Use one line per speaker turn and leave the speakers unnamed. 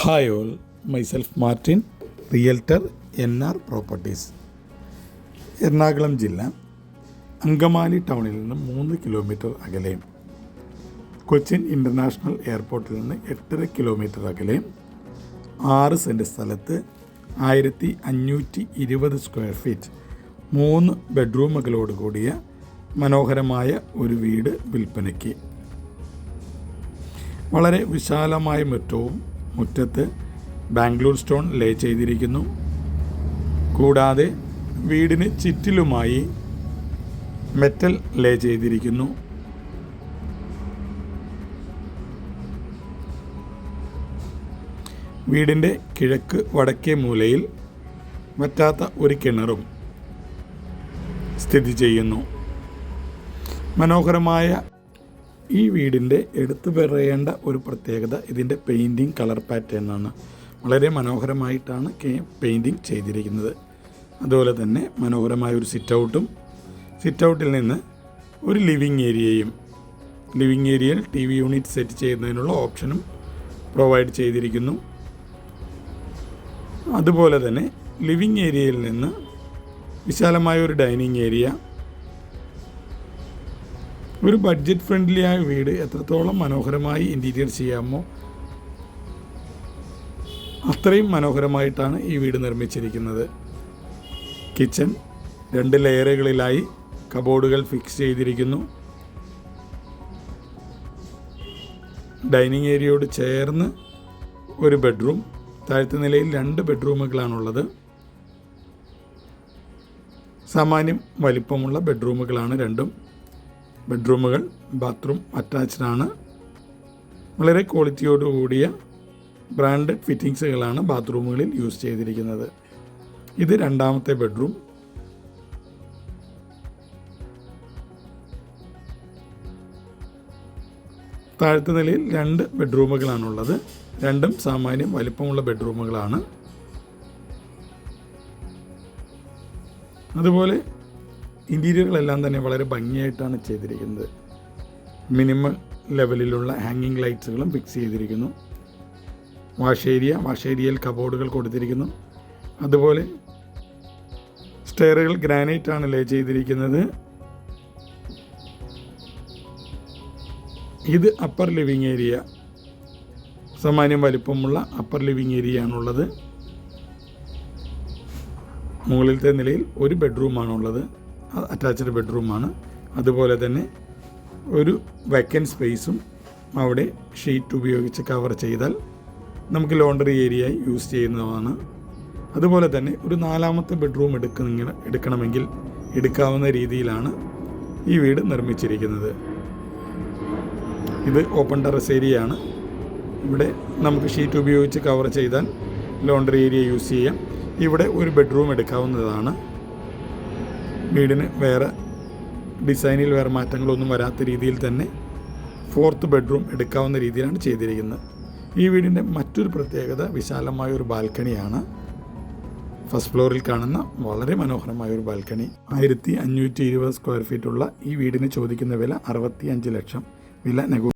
Hi all, myself Martin, realtor NR properties. Ernakulam ജില്ല അങ്കമാലി ടൗണിൽ നിന്ന് 3 കിലോമീറ്റർ അകലെയും കൊച്ചിൻ ഇൻ്റർനാഷണൽ എയർപോർട്ടിൽ നിന്ന് 8.5 കിലോമീറ്റർ അകലെയും 6 സെൻറ്റ് സ്ഥലത്ത് 1520 സ്ക്വയർ ഫീറ്റ് 3 ബെഡ്റൂമുകളോട് കൂടിയ മനോഹരമായ ഒരു വീട് വിൽപ്പനയ്ക്ക്. വളരെ വിശാലമായ മുറ്റത്ത് ബാംഗ്ലൂർ സ്റ്റോൺ ലേ ചെയ്തിരിക്കുന്നു. കൂടാതെ വീടിന് ചുറ്റിലുമായി മെറ്റൽ ലേ ചെയ്തിരിക്കുന്നു. വീടിൻ്റെ കിഴക്ക് വടക്കേ മൂലയിൽ വറ്റാത്ത ഒരു കിണറും സ്ഥിതി ചെയ്യുന്നു. മനോഹരമായ ഈ വീടിൻ്റെ എടുത്തു പറയേണ്ട ഒരു പ്രത്യേകത ഇതിൻ്റെ പെയിൻറ്റിങ് കളർ പാറ്റേൺ ആണ്. വളരെ മനോഹരമായിട്ടാണ് പെയിൻറ്റിങ് ചെയ്തിരിക്കുന്നത്. അതുപോലെ തന്നെ മനോഹരമായ ഒരു സിറ്റ് ഔട്ടിൽ നിന്ന് ഒരു ലിവിങ് ഏരിയയിൽ TV യൂണിറ്റ് സെറ്റ് ചെയ്യുന്നതിനുള്ള ഓപ്ഷനും പ്രൊവൈഡ് ചെയ്തിരിക്കുന്നു. അതുപോലെ തന്നെ ലിവിങ് ഏരിയയിൽ നിന്ന് വിശാലമായ ഒരു ഡൈനിങ് ഏരിയ. ഒരു ബഡ്ജറ്റ് ഫ്രണ്ട്ലിയായ വീട് എത്രത്തോളം മനോഹരമായി ഇൻറ്റീരിയർ ചെയ്യാമോ അത്രയും മനോഹരമായിട്ടാണ് ഈ വീട് നിർമ്മിച്ചിരിക്കുന്നത്. കിച്ചൺ 2 ലെയറുകളിലായി കബോർഡുകൾ ഫിക്സ് ചെയ്തിരിക്കുന്നു. ഡൈനിങ് ഏരിയയോട് ചേർന്ന് ഒരു ബെഡ്റൂം, താഴത്തെ നിലയിൽ 2 ബെഡ്റൂമുകളാണുള്ളത്. സാമാന്യം വലിപ്പമുള്ള ബെഡ്റൂമുകളാണ് രണ്ടും. ബെഡ്റൂമുകൾ ബാത്റൂം അറ്റാച്ച്ഡ് ആണ്. വളരെ ക്വാളിറ്റിയോടുകൂടിയ ബ്രാൻഡഡ് ഫിറ്റിങ്സുകളാണ് ബാത്റൂമുകളിൽ യൂസ് ചെയ്തിരിക്കുന്നത്. ഇത് 2ാമത്തെ ബെഡ്റൂം. താഴത്തെ നിലയിൽ 2 ബെഡ്റൂമുകളാണുള്ളത്. രണ്ടും സാമാന്യം വലിപ്പമുള്ള ബെഡ്റൂമുകളാണ്. അതുപോലെ ഇൻറ്റീരിയറുകളെല്ലാം തന്നെ വളരെ ഭംഗിയായിട്ടാണ് ചെയ്തിരിക്കുന്നത്. മിനിമം ലെവലിലുള്ള ഹാങ്ങിങ് ലൈറ്റ്സുകളും ഫിക്സ് ചെയ്തിരിക്കുന്നു. വാഷ് ഏരിയയിൽ കബോർഡുകൾ കൊടുത്തിരിക്കുന്നു. അതുപോലെ സ്റ്റെയറുകൾ ഗ്രാനൈറ്റാണ് ലേ ചെയ്തിരിക്കുന്നത്. ഇത് അപ്പർ ലിവിങ് ഏരിയ, സാമാന്യം വലിപ്പമുള്ള അപ്പർ ലിവിങ് ഏരിയ ആണുള്ളത്. മുകളിലത്തെ നിലയിൽ ഒരു ബെഡ്റൂമാണുള്ളത്, അറ്റാച്ച്ഡ് ബെഡ്റൂമാണ്. അതുപോലെ തന്നെ ഒരു വേക്കൻറ്റ് സ്പേസും അവിടെ ഷീറ്റ് ഉപയോഗിച്ച് കവർ ചെയ്താൽ നമുക്ക് ലോണ്ടറി ഏരിയയായി യൂസ് ചെയ്യുന്നതാണ്. അതുപോലെ തന്നെ ഒരു 4ാമത്തെ ബെഡ്റൂം എടുക്കണമെങ്കിൽ എടുക്കാവുന്ന രീതിയിലാണ് ഈ വീട് നിർമ്മിച്ചിരിക്കുന്നത്. ഇത് ഓപ്പൺ ടെറസ് ഏരിയയാണ്. ഇവിടെ നമുക്ക് ഷീറ്റ് ഉപയോഗിച്ച് കവർ ചെയ്താൽ ലോണ്ടറി ഏരിയ യൂസ് ചെയ്യാം. ഇവിടെ ഒരു ബെഡ്റൂം എടുക്കാവുന്നതാണ്. വീടിന് വേറെ ഡിസൈനിൽ വേറെ മാറ്റങ്ങളൊന്നും വരാത്ത രീതിയിൽ തന്നെ 4th ബെഡ്റൂം എടുക്കാവുന്ന രീതിയിലാണ് ചെയ്തിരിക്കുന്നത്. ഈ വീടിൻ്റെ മറ്റൊരു പ്രത്യേകത വിശാലമായ ഒരു ബാൽക്കണിയാണ്. ഫസ്റ്റ് ഫ്ലോറിൽ കാണുന്ന വളരെ മനോഹരമായ ഒരു ബാൽക്കണി. 1520 സ്ക്വയർ ഫീറ്റുള്ള ഈ വീടിന് ചോദിക്കുന്ന വില 65 ലക്ഷം. വില